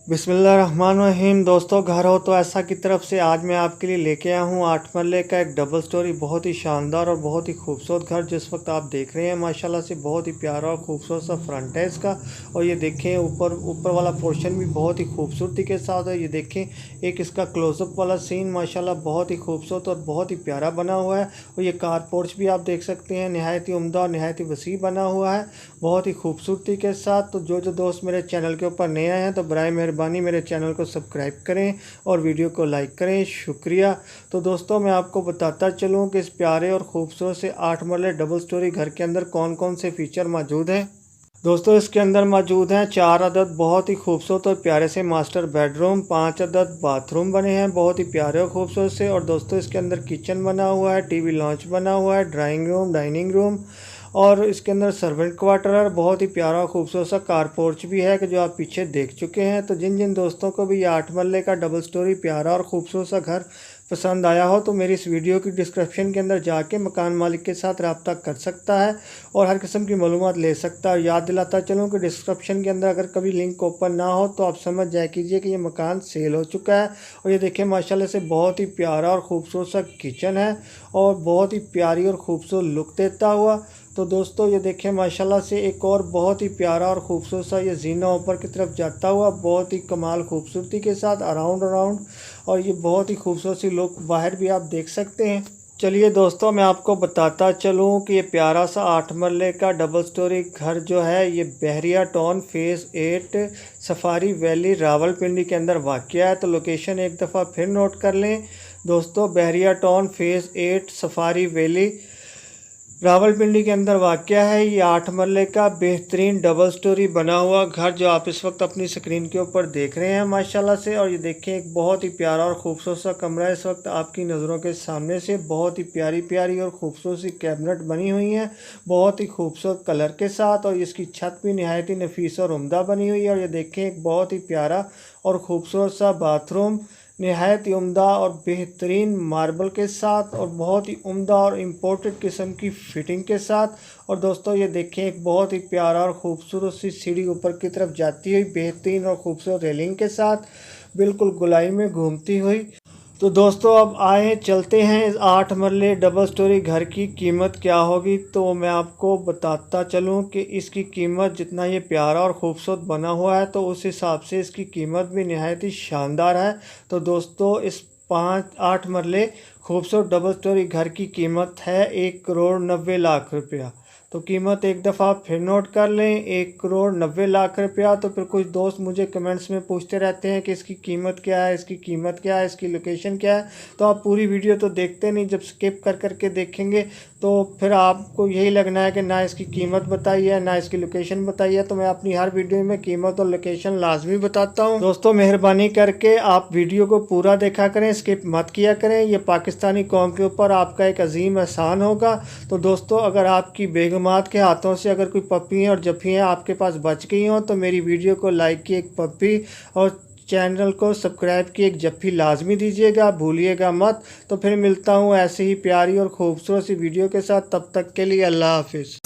बिस्मिल्लाहिर्रहमानिर्रहीम। दोस्तों, घर हो तो ऐसा की तरफ से आज मैं आपके लिए लेके आया हूँ 8 मरले का एक डबल स्टोरी बहुत ही शानदार और बहुत ही खूबसूरत घर जिस वक्त आप देख रहे हैं। माशाल्लाह से बहुत ही प्यारा और खूबसूरत सा फ्रंट है इसका। और ये देखें ऊपर वाला पोर्शन भी बहुत ही खूबसूरती के साथ है। ये देखें एक इसका क्लोजअप वाला सीन माशाल्लाह बहुत ही खूबसूरत और बहुत ही प्यारा बना हुआ है। और ये कार पोर्च भी आप देख सकते हैं, नहायत ही उम्दा और नहायत ही वसी बना हुआ है बहुत ही खूबसूरती के साथ। तो जो दोस्त मेरे चैनल के ऊपर नए आए हैं तो बराए मेहरबानी मेरे चैनल को सब्सक्राइब करें और वीडियो को लाइक करें, शुक्रिया। तो दोस्तों, मैं आपको बताता चलूं कि इस प्यारे और ख़ूबसूरत से 8 मरले डबल स्टोरी घर के अंदर कौन कौन से फ़ीचर मौजूद हैं। दोस्तों, इसके अंदर मौजूद हैं 4 अदद बहुत ही खूबसूरत और प्यारे से मास्टर बेडरूम, 5 अदद बाथरूम बने हैं बहुत ही प्यारे और खूबसूरत से। और दोस्तों, इसके अंदर किचन बना हुआ है, टीवी लॉन्च बना हुआ है, ड्राइंग रूम, डाइनिंग रूम और इसके अंदर सर्वेंट क्वार्टर है। बहुत ही प्यारा और खूबसूरत सा कार पोर्च भी है कि जो आप पीछे देख चुके हैं। तो जिन दोस्तों को भी ये 8 मरले का डबल स्टोरी प्यारा और खूबसूरत सा घर पसंद आया हो तो मेरी इस वीडियो की डिस्क्रिप्शन के अंदर जाके मकान मालिक के साथ रब्ता कर सकता है और हर किस्म की मालूमात ले सकता है। याद दिलाता चलूँ कि डिस्क्रिप्शन के अंदर अगर कभी लिंक ओपन ना हो तो आप समझ जाए कीजिए कि ये मकान सेल हो चुका है। और ये देखिए माशाल्लाह से बहुत ही प्यारा और ख़ूबसूरत सा किचन है और बहुत ही प्यारी और ख़ूबसूरत लुक देता हुआ। तो दोस्तों, ये देखें माशाल्लाह से एक और बहुत ही प्यारा और ख़ूबसूरत सा ये जीना ऊपर की तरफ जाता हुआ बहुत ही कमाल खूबसूरती के साथ अराउंड और ये बहुत ही खूबसूरत सी लुक बाहर भी आप देख सकते हैं। चलिए दोस्तों, मैं आपको बताता चलूँ कि ये प्यारा सा 8 मरले का डबल स्टोरी घर जो है ये Bahria Town Phase 8 Safari Valley Rawalpindi के अंदर वाक़या है। तो लोकेशन एक दफ़ा फिर नोट कर लें दोस्तों, Bahria Town Phase 8 Safari Valley Rawalpindi के अंदर वाक़या है। ये 8 मरले का बेहतरीन डबल स्टोरी बना हुआ घर जो आप इस वक्त अपनी स्क्रीन के ऊपर देख रहे हैं माशाल्लाह से। और ये देखें एक बहुत ही प्यारा और ख़ूबसूरत सा कमरा इस वक्त आपकी नज़रों के सामने से। बहुत ही प्यारी और ख़ूबसूरत सी कैबिनेट बनी हुई हैं बहुत ही खूबसूरत कलर के साथ। और इसकी छत भी नहायत ही नफीस और उम्दा बनी हुई है। और ये देखें एक बहुत ही प्यारा और ख़ूबसूरत सा बाथरूम नहायत ही उम्दा और बेहतरीन मार्बल के साथ और बहुत ही उम्दा और इम्पोर्टेड किस्म की फ़िटिंग के साथ। और दोस्तों, ये देखें एक बहुत ही प्यारा और ख़ूबसूरत सी सीढ़ी ऊपर की तरफ जाती हुई बेहतरीन और ख़ूबसूरत रेलिंग के साथ बिल्कुल गोलाई में घूमती हुई। तो दोस्तों, अब आए चलते हैं इस 8 मरले डबल स्टोरी घर की कीमत क्या होगी। तो मैं आपको बताता चलूं कि इसकी कीमत जितना ये प्यारा और ख़ूबसूरत बना हुआ है तो उस हिसाब से इसकी कीमत भी नहायत ही शानदार है। तो दोस्तों, इस 8 मरले खूबसूरत डबल स्टोरी घर की कीमत है 1,90,00,000 रुपया। तो कीमत एक दफ़ा फिर नोट कर लें, 1,90,00,000 रुपया। तो फिर कुछ दोस्त मुझे कमेंट्स में पूछते रहते हैं कि इसकी कीमत क्या है, इसकी कीमत क्या है, इसकी लोकेशन क्या है। तो आप पूरी वीडियो तो देखते नहीं, जब स्किप कर के देखेंगे तो फिर आपको यही लगना है कि ना इसकी कीमत बताई है ना इसकी लोकेशन बताई है। तो मैं अपनी हर वीडियो में कीमत और लोकेशन लाजमी बताता हूँ। दोस्तों, मेहरबानी करके आप वीडियो को पूरा देखा करें, स्किप मत किया करें। ये पाकिस्तानी कौम के ऊपर आपका एक अजीम एहसान होगा। तो दोस्तों, अगर आपकी बेगमात के हाथों से अगर कोई पप्पियाँ और जफ्फियाँ आपके पास बच गई हों तो मेरी वीडियो को लाइक की एक पप्पी और चैनल को सब्सक्राइब की एक जफ्फी लाजमी दीजिएगा, भूलिएगा मत। तो फिर मिलता हूँ ऐसे ही प्यारी और खूबसूरत सी वीडियो के साथ। तब तक के लिए अल्लाह हाफिज़।